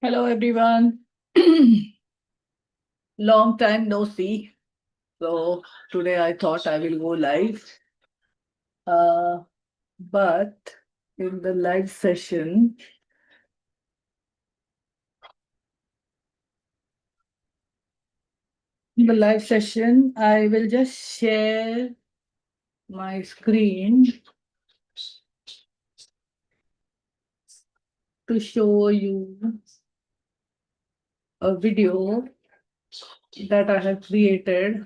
Hello, everyone. Long time no see. So today I thought I will go live. Uh, but in the live session, I will just share my screen to show you a video that I have created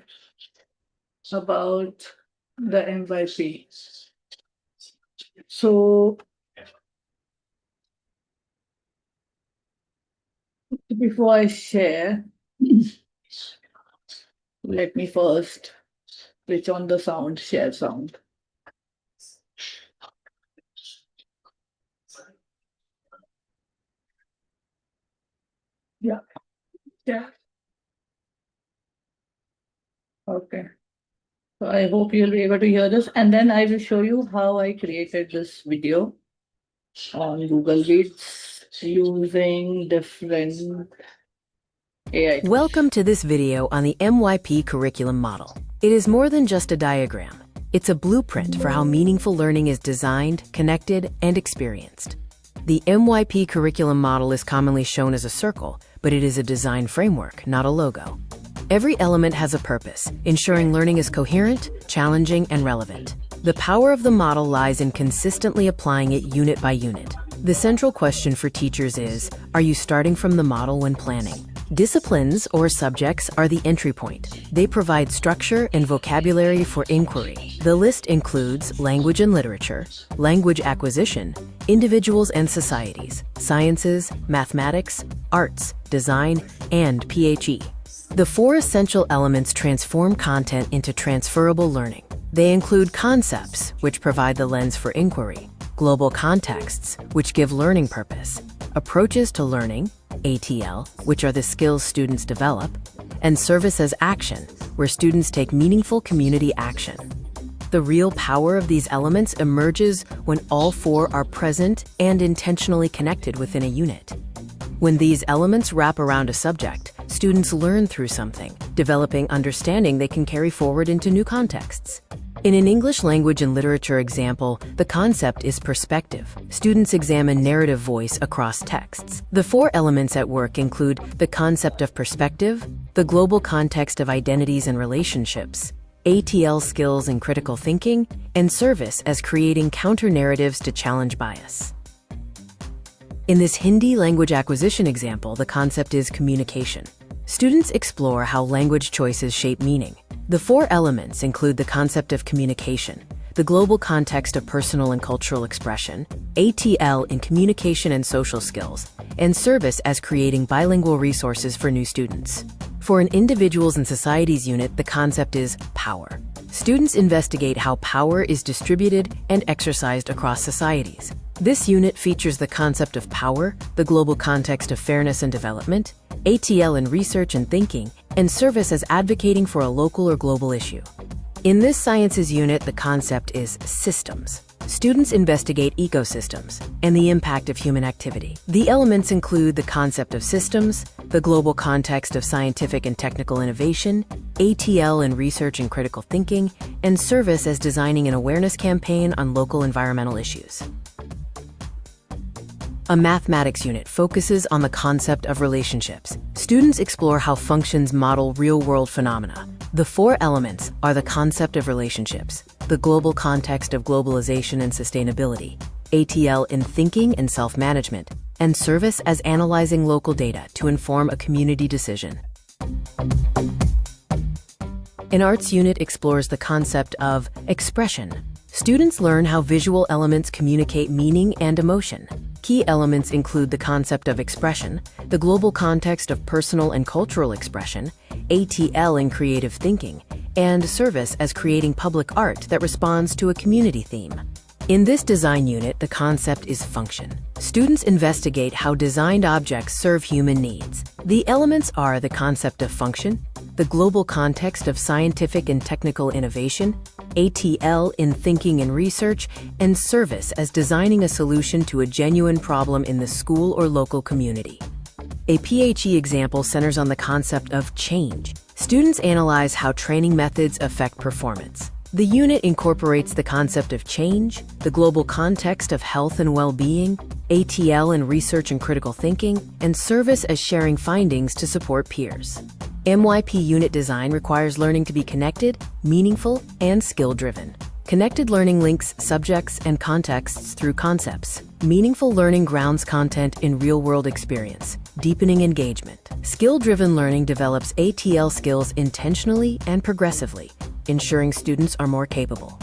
about the MYP. So before I share, let me first switch on the sound, share sound. Yeah. Yeah. Okay. So I hope you'll be able to hear this. And then I will show you how I created this video on Google Vids using different AI tools. Welcome to this video on the MYP Curriculum Model. It is more than just a diagram. It's a blueprint for how meaningful learning is designed, connected, and experienced. The MYP Curriculum Model is commonly shown as a circle, but it is a design framework, not a logo. Every element has a purpose, ensuring learning is coherent, challenging, and relevant. The power of the model lies in consistently applying it unit by unit. The central question for teachers is, are you starting from the model when planning? Disciplines or subjects are the entry point. They provide structure and vocabulary for inquiry. The list includes language and literature, language acquisition, individuals and societies, sciences, mathematics, arts, design, and PHE. The four essential elements transform content into transferable learning. They include concepts, which provide the lens for inquiry, global contexts, which give learning purpose, approaches to learning, ATL, which are the skills students develop, and service as action, where students take meaningful community action. The real power of these elements emerges when all four are present and intentionally connected within a unit. When these elements wrap around a subject, students learn through something, developing understanding they can carry forward into new contexts. In an English language and literature example, the concept is perspective. Students examine narrative voice across texts. The four elements at work include the concept of perspective, the global context of identities and relationships, ATL skills in critical thinking, and service as creating counter-narratives to challenge bias. In this Hindi language acquisition example, the concept is communication. Students explore how language choices shape meaning. The four elements include the concept of communication, the global context of personal and cultural expression, ATL in communication and social skills, and service as creating bilingual resources for new students. For an individuals and societies unit, the concept is power. Students investigate how power is distributed and exercised across societies. This unit features the concept of power, the global context of fairness and development, ATL in research and thinking, and service as advocating for a local or global issue. In this sciences unit, the concept is systems. Students investigate ecosystems and the impact of human activity. The elements include the concept of systems, the global context of scientific and technical innovation, ATL in research and critical thinking, and service as designing an awareness campaign on local environmental issues. A mathematics unit focuses on the concept of relationships. Students explore how functions model real-world phenomena. The four elements are the concept of relationships, the global context of globalization and sustainability, ATL in thinking and self-management, and service as analyzing local data to inform a community decision. An arts unit explores the concept of expression. Students learn how visual elements communicate meaning and emotion. Key elements include the concept of expression, the global context of personal and cultural expression, ATL in creative thinking, and service as creating public art that responds to a community theme. In this design unit, the concept is function. Students investigate how designed objects serve human needs. The elements are the concept of function, the global context of scientific and technical innovation, ATL in thinking and research, and service as designing a solution to a genuine problem in the school or local community. A PHE example centers on the concept of change. Students analyze how training methods affect performance. The unit incorporates the concept of change, the global context of health and well-being, ATL and research and critical thinking, and service as sharing findings to support peers. MYP unit design requires learning to be connected, meaningful, and skill-driven. Connected learning links subjects and contexts through concepts. Meaningful learning grounds content in real-world experience, deepening engagement. Skill-driven learning develops ATL skills intentionally and progressively, ensuring students are more capable.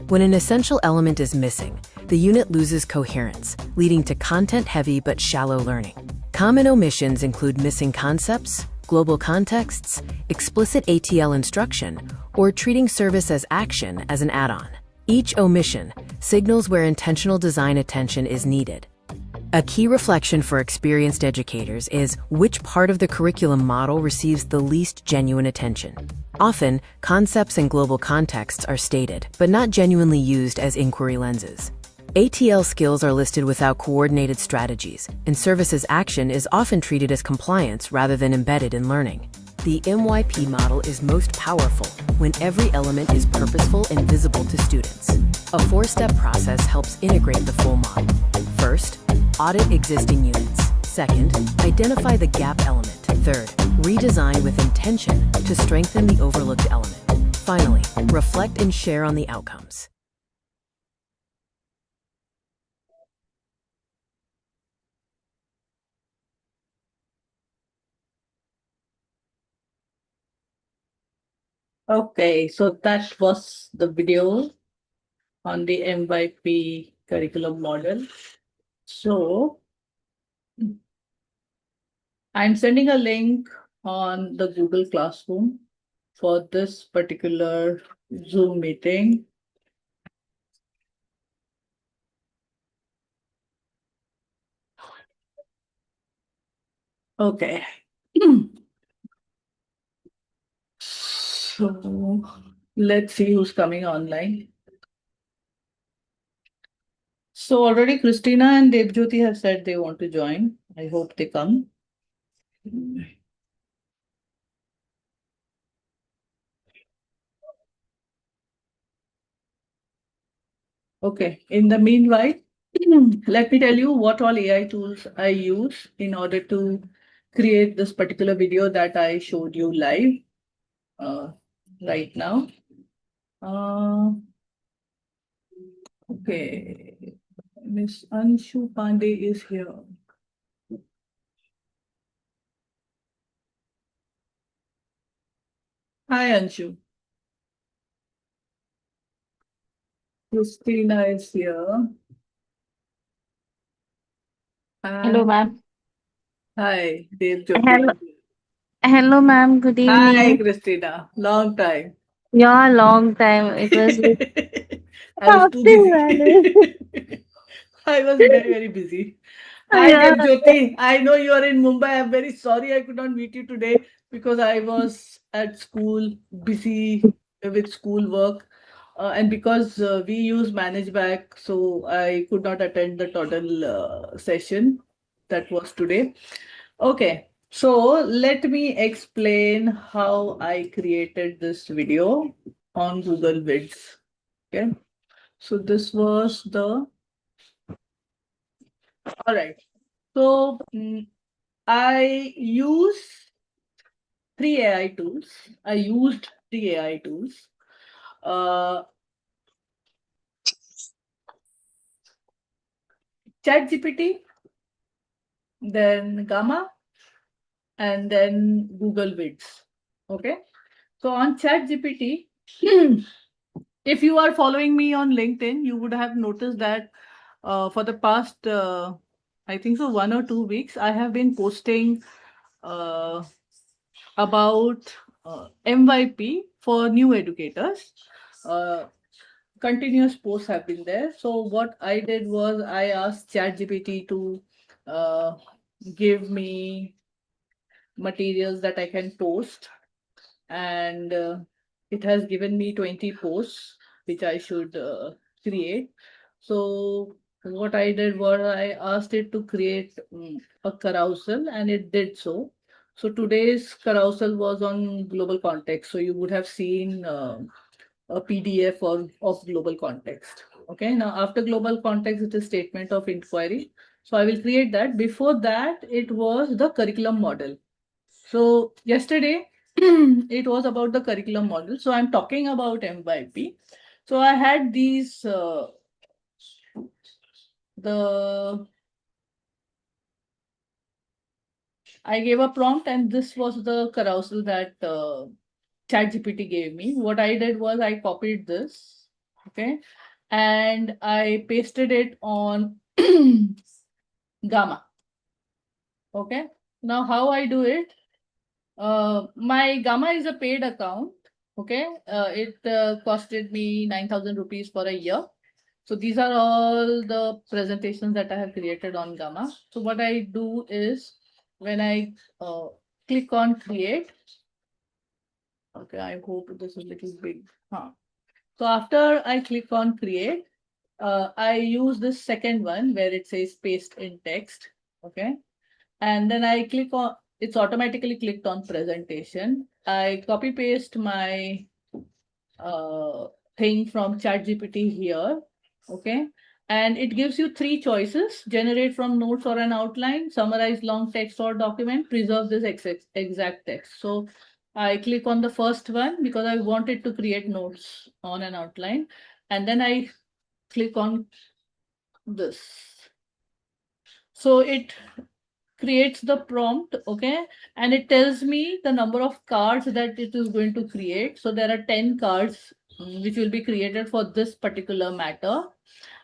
When an essential element is missing, the unit loses coherence, leading to content-heavy but shallow learning. Common omissions include missing concepts, global contexts, explicit ATL instruction, or treating service as action as an add-on. Each omission signals where intentional design attention is needed. A key reflection for experienced educators is which part of the curriculum model receives the least genuine attention. Often, concepts and global contexts are stated, but not genuinely used as inquiry lenses. ATL skills are listed without coordinated strategies, and service as action is often treated as compliance rather than embedded in learning. The MYP model is most powerful when every element is purposeful and visible to students. A four-step process helps integrate the full model. First, audit existing units. Second, identify the gap element. Third, redesign with intention to strengthen the overlooked element. Finally, reflect and share on the outcomes. Okay, so that was the video on the MYP curriculum model. So I'm sending a link on the Google Classroom for this particular Zoom meeting. Okay. So let's see who's coming online. So already Christina and Devjyoti have said they want to join. I hope they come. Okay. In the meanwhile, let me tell you what all AI tools I use in order to create this particular video that I showed you live right now. Okay. Miss Anshu Pandey is here. Hi, Anshu. Christina is here. Hello, ma'am. Hi, Hello, Devjyoti. hello, ma'am. Good Hi, evening. Christina. Long time. Yeah, long time. It was like I was too after manner. busy. I was very, very busy. Hi, Yeah, Devjyoti. I know you are in Mumbai. I'm very sorry I could not meet you today because I was at school, busy with school work. And because we use ManageBack, so I could not attend the total session that was today. Okay, so let me explain how I created this video on Google Vids. Okay, so this was the, all right. So I use three AI tools. I used three AI tools. ChatGPT, then Gamma, and then Google Vids. Okay. So on ChatGPT, if you are following me on LinkedIn, you would have noticed that for the past, I think so, 1 or 2 weeks, I have been posting about MYP for new educators. Continuous posts have been there. So what I did was I asked ChatGPT to uh, give me materials that I can post, and it has given me 20 posts which I should create. So what I did was I asked it to create a carousel, and it did so. So today's carousel was on global context. So you would have seen a PDF of global context. Okay, now after global context, it is statement of inquiry. So I will create that. Before that, it was the curriculum model. So yesterday, it was about the curriculum model. So I'm talking about MYP. So I had these I gave a prompt, and this was the carousel that ChatGPT gave me. What I did was I copied this, okay, and I pasted it on Gamma. Okay. Now how I do it? My Gamma is a paid account. Okay. It costed me 9,000 rupees for a year. So these are all the presentations that I have created on Gamma. So what I do is when I click on create, okay, I hope this is a little big. Huh. So after I click on create, I use this second one where it says paste in text. Okay. And then I click on, it's automatically clicked on presentation. I copy paste my thing from ChatGPT here. Okay. And it gives you three choices: generate from notes or an outline, summarize long text or document, preserve this exact text. So I click on the first one because I wanted to create notes on an outline. And then I click on this. So it creates the prompt, okay, and it tells me the number of cards that it is going to create. So there are 10 cards which will be created for this particular matter.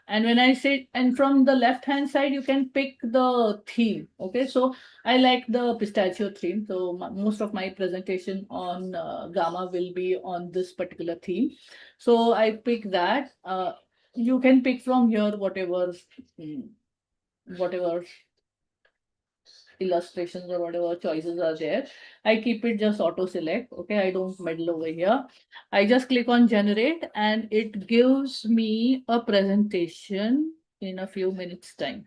And when I say, and from the left hand side, you can pick the theme. Okay, so I like the pistachio theme. So most of my presentation on Gamma will be on this particular theme. So I pick that. You can pick from here whatever illustrations or whatever choices are there. I keep it just auto select. Okay, I don't meddle over here. I just click on generate, and it gives me a presentation in a few minutes time.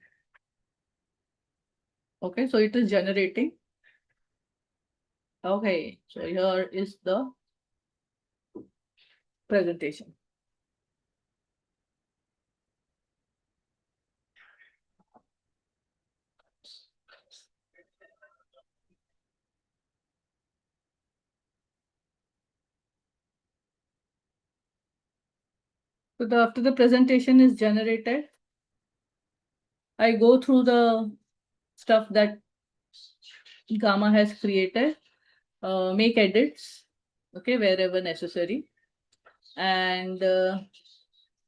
Okay, so it is generating. Okay, so here is the presentation. So after the presentation is generated, I go through the stuff that Gamma has created, make edits, okay, wherever necessary. And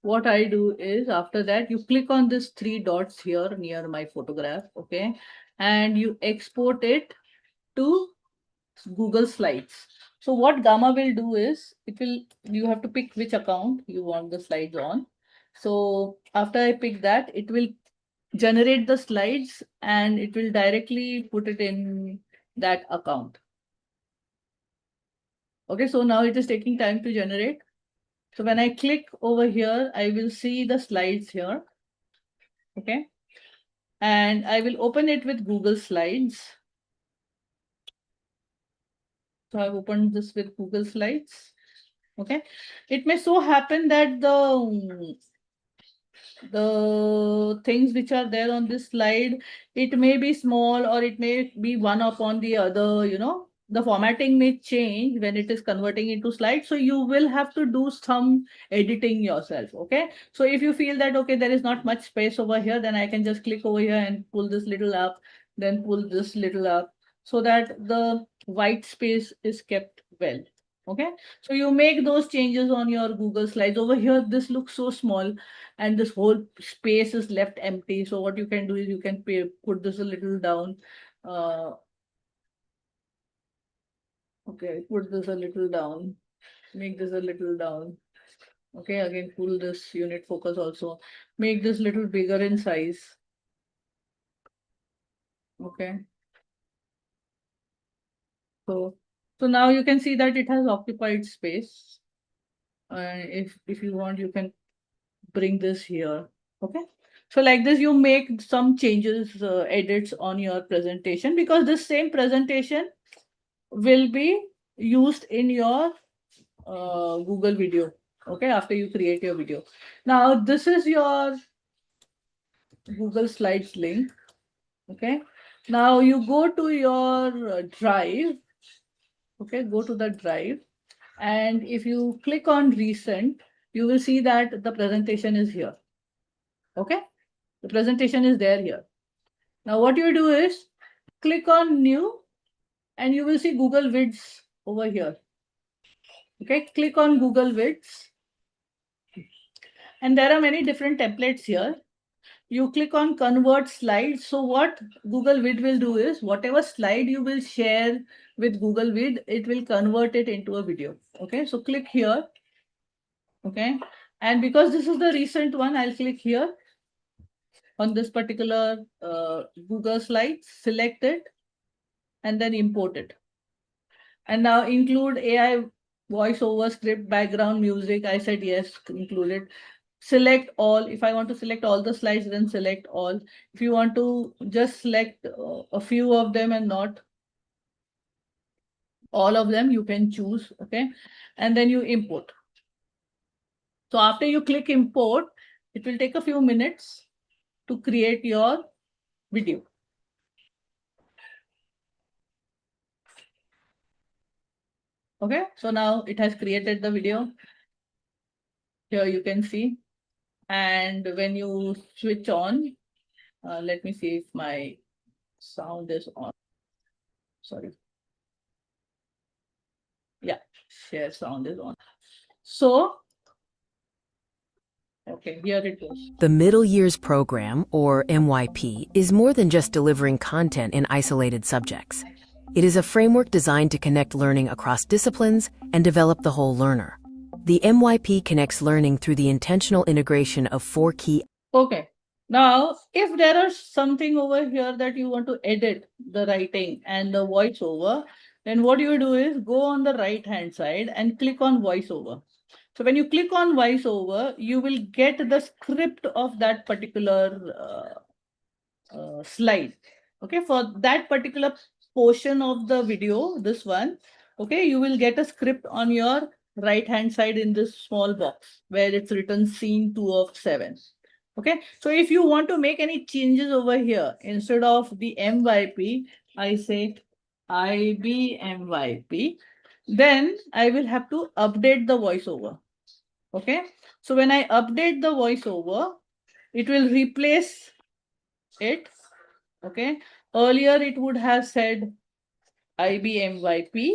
what I do is after that, you click on this three dots here near my photograph, okay, and you export it to Google Slides. So what Gamma will do is you have to pick which account you want the slides on. So after I pick that, it will generate the slides and it will directly put it in that account. Okay, so now it is taking time to generate. So when I click over here, I will see the slides here. Okay. And I will open it with Google Slides. So I've opened this with Google Slides. Okay. It may so happen that the things which are there on this slide, it may be small or it may be one upon the other, the formatting may change when it is converting into slides. So you will have to do some editing yourself. Okay. So if you feel that, okay, there is not much space over here, then I can just click over here and pull this little up, then pull this little up so that the white space is kept well. Okay. So you make those changes on your Google Slides. Over here, this looks so small and this whole space is left empty. So what you can do is you can put this a little down. Okay, put this a little down, make this a little down. Okay, again, pull this unit focus also, make this little bigger in size. Okay. So now you can see that it has occupied space. If you want, you can bring this here. Okay. So like this, you make some changes, edits on your presentation, because this same presentation will be used in your Google video. Okay, after you create your video. Now, this is your Google Slides link. Okay, now you go to your drive. Okay, go to the drive. And if you click on recent, you will see that the presentation is here. Okay, the presentation is there here. Now, what you do is click on new and you will see Google Vids over here. Okay, click on Google Vids. And there are many different templates here. You click on convert slides. So what Google Vid will do is whatever slide you will share with Google Vid, it will convert it into a video. Okay, so click here. Okay, and because this is the recent one, I'll click here on this particular Google Slides, select it, and then import it. And now include AI voiceover, script, background, music. I said yes, include it. Select all. If I want to select all the slides, then select all. If you want to just select a few of them and not all of them, you can choose. Okay, and then you import. So after you click import, it will take a few minutes to create your video. Okay, so now it has created the video. Here you can see. And when you switch on, let me see if my sound is on. Sorry. Yeah, share sound is on. So, okay, here it goes. The Middle Years Program, or MYP, is more than just delivering content in isolated subjects. It is a framework designed to connect learning across disciplines and develop the whole learner. The MYP connects learning through the intentional integration of 4 key. Okay. Now, if there is something over here that you want to edit the writing and the voiceover, then what you do is go on the right hand side and click on voiceover. So when you click on voiceover, you will get the script of that particular slide. Okay, for that particular portion of the video, this one, okay, you will get a script on your right hand side in this small box where it's written scene 2 of 7. Okay, so if you want to make any changes over here, instead of the MYP, I say IBMYP, then I will have to update the voiceover. Okay, so when I update the voiceover, it will replace it. Okay, earlier it would have said IBMYP.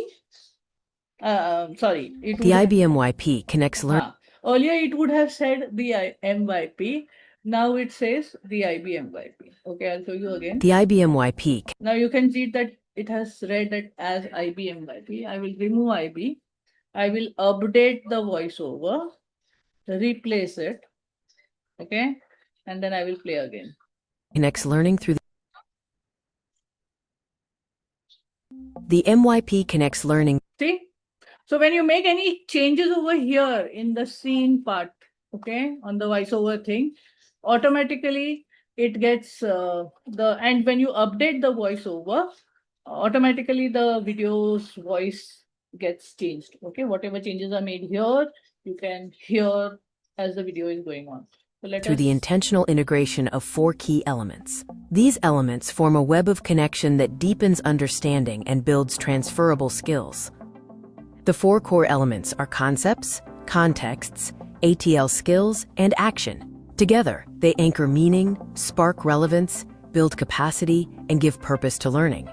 Sorry, it The would IBMYP connects learning. earlier it would have said the MYP. Now it says the IBMYP. Okay, I'll show you again. The IBMYP. Now you can see that it has read it as IBMYP. I will remove IB. I will update the voiceover, replace it. Okay, and then I will play again. Connects learning through the MYP connects learning. See? So when you make any changes over here in the scene part, okay, on the voiceover thing, automatically it gets and when you update the voiceover, automatically the video's voice gets changed. Okay, whatever changes are made here, you can hear as the video is going on. So through the intentional integration of 4 key elements. These elements form a web of connection that deepens understanding and builds transferable skills. The 4 core elements are concepts, contexts, ATL skills, and action. Together, they anchor meaning, spark relevance, build capacity, and give purpose to learning.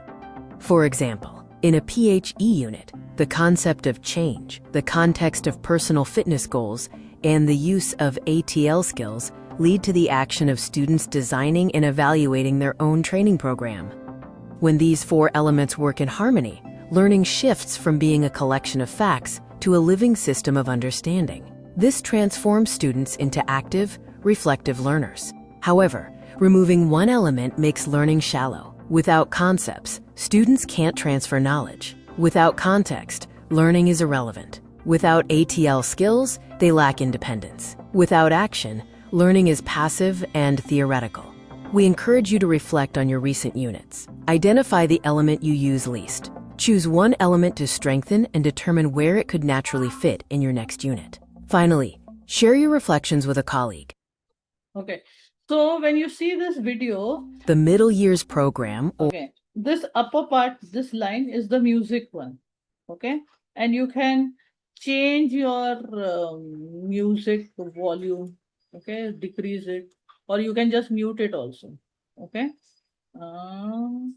For example, in a PHE unit, the concept of change, the context of personal fitness goals, and the use of ATL skills lead to the action of students designing and evaluating their own training program. When these 4 elements work in harmony, learning shifts from being a collection of facts to a living system of understanding. This transforms students into active, reflective learners. However, removing one element makes learning shallow. Without concepts, students can't transfer knowledge. Without context, learning is irrelevant. Without ATL skills, they lack independence. Without action, Learning is passive and theoretical. We encourage you to reflect on your recent units. Identify the element you use least. Choose one element to strengthen and determine where it could naturally fit in your next unit. Finally, share your reflections with a colleague. Okay. So when you see this video, The middle years program, or okay, this upper part, this line is the music one. Okay. And you can change your music volume. Okay. Decrease it, or you can just mute it also. Okay. Um,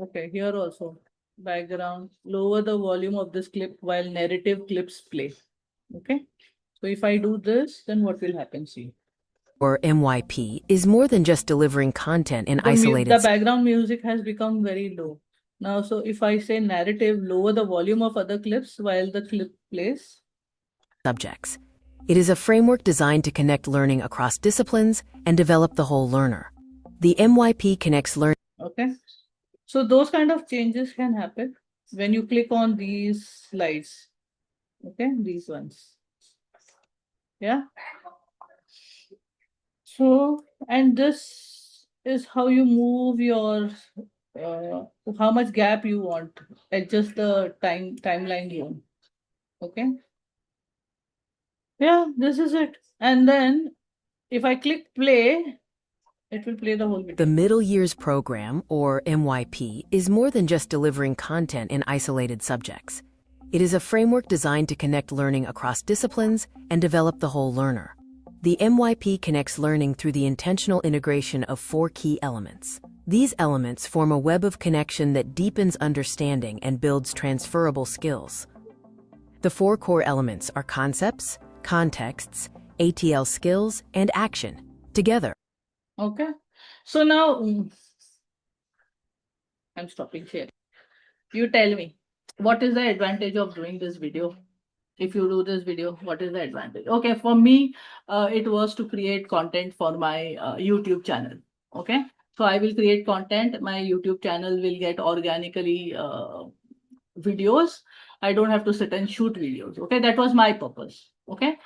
okay. Here also background, lower the volume of this clip while narrative clips play. Okay. So if I do this, then what will happen? See. MYP, is more than just delivering content in The isolated background music has become very low. Now, so if I say narrative, lower the volume of other clips while the clip plays. subjects. It is a framework designed to connect learning across disciplines and develop the whole learner. The MYP connects learning. Okay. So those kind of changes can happen when you click on these slides. Okay, these ones. Yeah. So, and this is how you move your how much gap you want. Adjust the timeline you want. Okay. Yeah, this is it. And then if I click play, it will play the whole video. The Middle Years Program, or MYP, is more than just delivering content in isolated subjects. It is a framework designed to connect learning across disciplines and develop the whole learner. The MYP connects learning through the intentional integration of 4 key elements. These elements form a web of connection that deepens understanding and builds transferable skills. The 4 core elements are concepts, contexts, ATL skills, and action. Together, Okay. So now I'm stopping here. You tell me, what is the advantage of doing this video? If you do this video, what is the advantage? Okay, for me, it was to create content for my YouTube channel. Okay. So I will create content. My YouTube channel will get organically videos. I don't have to sit and shoot videos. Okay. That was my purpose. Okay.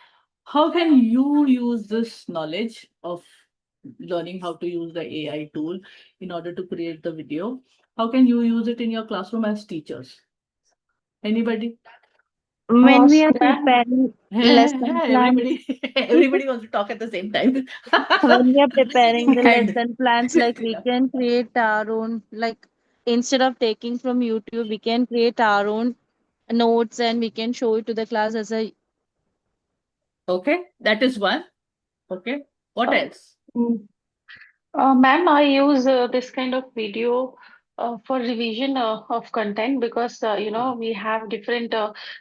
How can you use this knowledge of learning how to use the AI tool in order to create the video? How can you use it in your classroom as teachers? Anybody? When we are Ma'am, preparing lesson plans, Everybody, everybody wants to talk at the same time. when we are preparing the And lesson plans, like we can create our own, like instead of taking from YouTube, we can create our own notes and we can show it to the class as a. okay, that is one. Okay, what uh, else? mm, ma'am, I use this kind of video for revision of content because we have different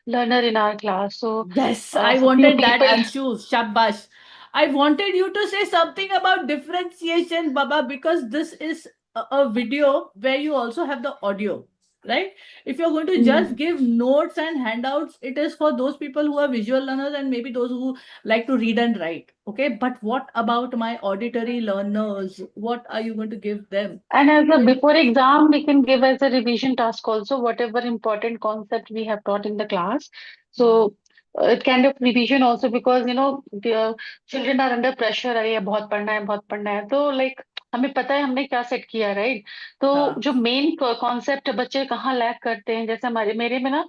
learner in our class. So Yes, I few wanted that, people. Anshu. Shabash. I wanted you to say something about differentiation, Baba, because this is a video where you also have the audio, right? If you're going to just Mm. give notes and handouts, it is for those people who are visual learners and maybe those who like to read and write. Okay, but what about my auditory learners? What are you going to give them? And as a before exam, we can give as a revision task also whatever important concept we have taught in the class. Hmm. So it kind of revision also because the children are under pressure. अरे ये बहुत पढ़ना है बहुत पढ़ना है तो like हमें पता है हमने क्या सेट किया राइट तो हाँ, जो मेन कॉन्सेप्ट बच्चे कहाँ लैग करते हैं जैसे हमारे मेरे में ना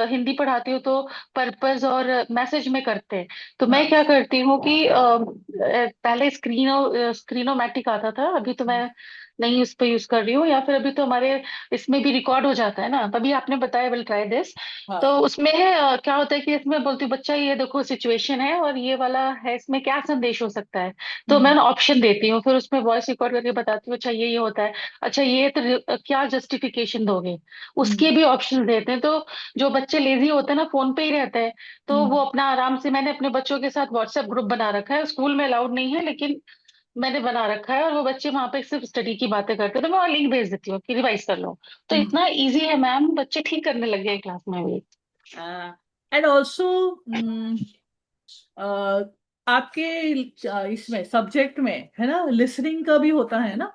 हिंदी पढ़ाती हूँ तो पर्पस और मैसेज में करते हैं तो मैं हाँ, क्या करती हूँ कि पहले स्क्रीनोमैटिक आता था अभी तो मैं नहीं उस पे यूज कर रही हूँ या फिर अभी तो हमारे इसमें भी रिकॉर्ड हो जाता है ना तभी आपने बताया विल ट्राई दिस तो हाँ, उसमें क्या होता है कि इसमें बोलती हूँ बच्चा ये देखो सिचुएशन है और ये वाला है इसमें क्या संदेश हो सकता है तो मैं हम्म, ऑप्शन देती हूँ फिर उसमें वॉइस रिकॉर्ड करके बताती हूँ अच्छा ये होता है अच्छा ये तो क्या जस्टिफिकेशन दोगे उसके हम्म, भी ऑप्शन देते हैं तो जो बच्चे लेजी होते हैं ना फोन पे ही रहते हैं तो वो हम्म, अपना आराम से मैंने अपने बच्चों के साथ व्हाट्सएप ग्रुप बना रखा है स्कूल में अलाउड नहीं है लेकिन मैंने बना रखा है और वो बच्चे वहां पे सिर्फ स्टडी की बातें करते हैं तो मैं वहाँ लिंक भेज देती हूँ कि रिवाइज कर लो तो हम्म। इतना इजी है मैम बच्चे ठीक करने लग गए क्लास में भी एंड ऑल्सो आपके इसमें सब्जेक्ट में है ना लिसनिंग का भी होता है ना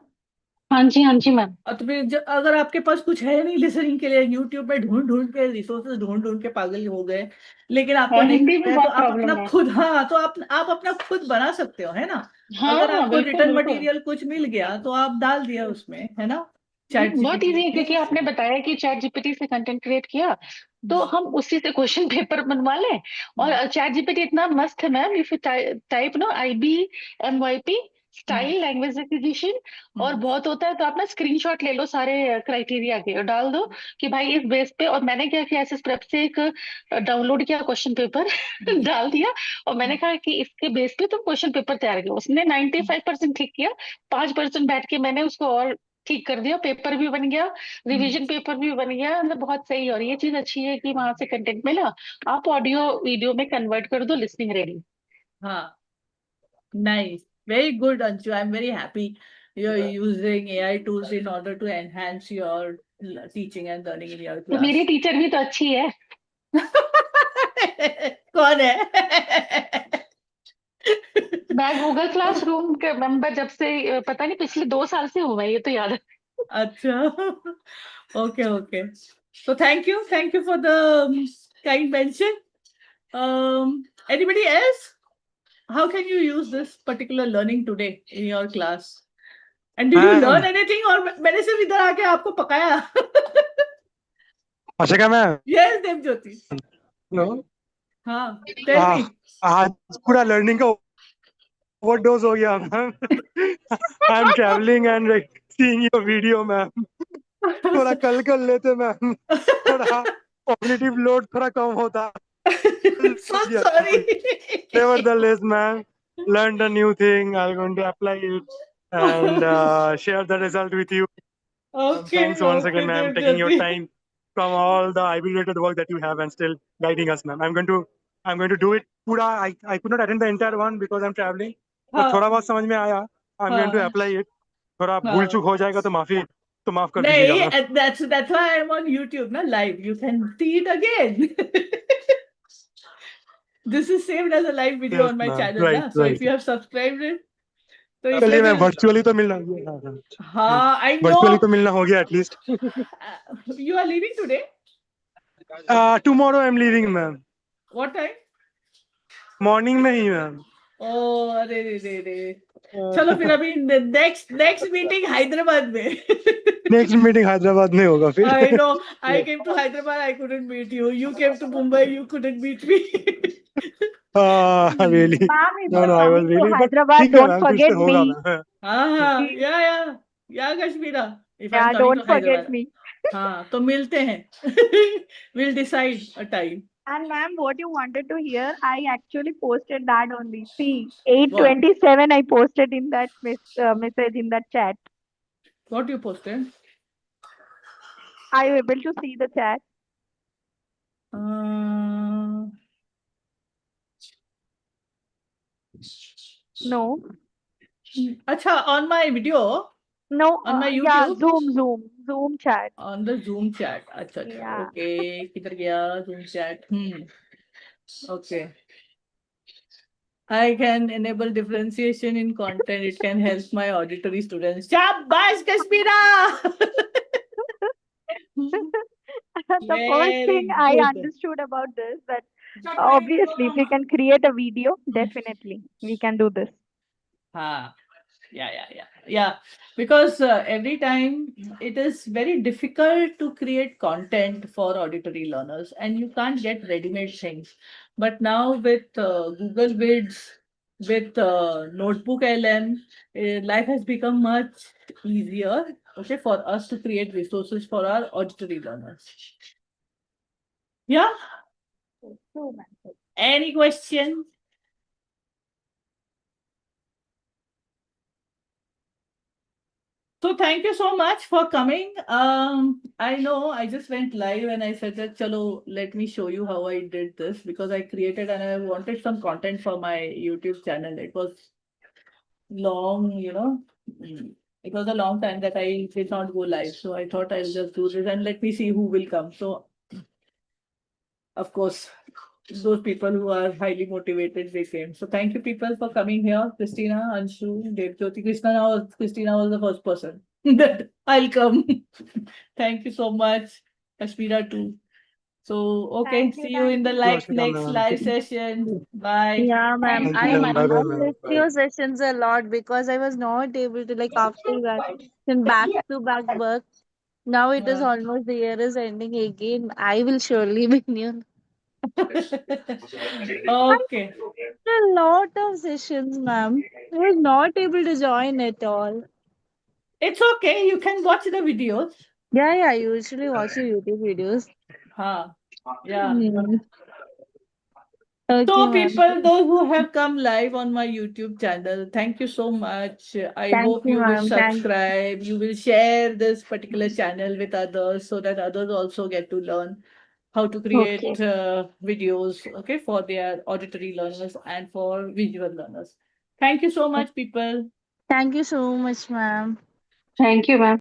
हाँ जी मैम। और तो फिर अगर आपके पास कुछ है नहीं लिसनिंग के लिए, यूट्यूब पे ढूंढ ढूंढ के रिसोर्सेज ढूंढ ढूंढ के पागल हो गए, लेकिन आपको हाँ, नहीं हिंदी मिल में रहा है, तो बहुत आप अपना प्रॉब्लम है। खुद, हाँ, तो आप अपना खुद बना सकते हो, है ना। हाँ अगर हाँ, आपको बिल्कुल रिटर्न बिल्कुल। मटेरियल कुछ मिल गया तो आप डाल दिया उसमें, है ना, चैट बहुत जीपीटी इजी है, क्योंकि में। आपने बताया कि चैट जीपीटी से कंटेंट क्रिएट किया, तो हम उसी से क्वेश्चन पेपर बनवा लें। और चैट जीपीटी इतना मस्त है ma'am, if you type no IBMYP hmm, style language acquisition, और हम्म, बहुत होता है, तो आप ना स्क्रीनशॉट ले लो सारे क्राइटेरिया के और डाल दो कि भाई इस बेस पे। और मैंने क्या किया, एसएस प्रेप से एक डाउनलोड किया क्वेश्चन पेपर हम्म, डाल दिया, और मैंने कहा कि इसके बेस पे तुम क्वेश्चन पेपर तैयार करो। उसने 95% ठीक किया, 5% बैठ के मैंने उसको और ठीक कर दिया, पेपर भी बन गया, हम्म, रिवीजन पेपर भी बन गया, मतलब बहुत सही है। और ये चीज अच्छी है कि वहां से कंटेंट मिला, आप ऑडियो वीडियो में कन्वर्ट कर दो, लिसनिंग रेडी। हाँ, nice, very good, Anshu. I'm very happy you're using AI tools in order to enhance your teaching and learning in your तो मेरी class. टीचर भी तो अच्छी है। कौन है? मैं गूगल क्लासरूम के मेंबर जब से पता नहीं पिछले 2 साल से हूँ मैं, ये तो याद है। अच्छा, okay, okay. So thank you for the kind mention. Anybody else? How can you use this particular learning today in your class? And did you learn ma'am anything, और मैंने सिर्फ इधर आके आपको पकाया? Ashika ma'am. Yes, Devjyoti. Hello. हाँ, tell me. आज पूरा लर्निंग का ओवरडोज हो गया ma'am. I am travelling and seeing your video ma'am. थोड़ा कल कर लेते मैम, थोड़ा कॉग्निटिव लोड थोड़ा कम होता। So sorry. Nevertheless, man, learned a new thing. I'm going to apply it and share the result with you. Okay, Thanks once again, okay, ma'am, taking your Devjyoti. time from all the IB-related work that you have and still guiding us, ma'am. I'm going to do it. Pura, I could not attend the entire one because I'm traveling. But थोड़ा हाँ, बहुत समझ में आया. I'm going to हाँ, apply it. थोड़ा भूल हाँ. चूक हो जाएगा तो माफ कर दीजिएगा नहीं, ma'am. that's why I'm on YouTube, na, live. You can see it again. This is saved as a live video Yes, on my ma'am. channel, Right, na. So if right. you have subscribed it, तो चलिए इसमें ma'am, फिर, virtually तो मिलना. हाँ, I virtually know. तो मिलना हो गया at least. You are leaving today. Tomorrow I'm leaving, ma'am. What time? Morning में ही मैम. Oh, अरे रे रे रे. चलो फिर अभी next meeting हैदराबाद में. नेक्स्ट मीटिंग हैदराबाद में होगा फिर. I know. I came to Hyderabad. I couldn't meet you. You came to Mumbai. You couldn't meet me. Really. Ma'am, if no you're no I was coming to really, but Hyderabad, ठीक है don't ma'am, फिर से forget होगा me. Ma'am. हाँ, या Kashmira. If I'm Yeah, coming don't to forget Hyderabad. me. हाँ, तो मिलते हैं. We'll decide a time. And ma'am, what you wanted to hear, I actually posted that only. See, What? 8:27, I posted in that message in that chat. What you posted? Are you able to see the chat? Uh, No. अच्छा, on my video, No, on my yeah, YouTube, Zoom chat. on the Zoom chat. अच्छा, Yeah. okay. किधर गया Zoom chat? Okay. I can enable differentiation in content. It can help my auditory students. Shabash, Kashmira! The first thing Very I good. understood about this, that obviously if we can create a video, definitely we can do this. Ah, yeah. Because every time it is very difficult to create content for auditory learners, and you can't get ready-made things. But now with Google Vids, with Notebook LM, life has become much easier. Okay, for us to create resources for our auditory learners. Yeah. True, ma'am. Any question? So thank you so much for coming. I know I just went live and I said that, chalo, let me show you how I did this, because I created and I wanted some content for my YouTube channel. It was long, it was a long time that I did not go live. So I thought I'll just do this and let me see who will come. So of course, those people who are highly motivated, they came. So thank you people for coming here. Christina, Anshu, Devjyoti. Christina was the first person that I'll come. Thank you so much. Kashmira too. So okay, Thank you, see you in the thank you. Ashika, next ma'am. live session. Bye. Yeah, ma'am. Thank Thank you, I you, ma'am. Bye bye, I ma'am. ma'am. missed your sessions a lot because I was not able to like after that then back to back work. Now it is Uh, almost the year is ending again. I will surely be new. I okay. missed a lot of sessions, ma'am. I was not able to join at all. It's okay. You can watch the videos. Yeah, yeah. I usually watch your YouTube videos. Huh. Yeah. Hmm. Okay, So, ma'am. people, those who have come live on my YouTube channel, thank you so much. I Thank hope you, you will ma'am. subscribe, you will share this particular channel with others so that others also get to learn how to Okay. create videos, okay, for their auditory learners and for visual learners. Thank you so much, people. Thank you so much, ma'am. Thank you, ma'am.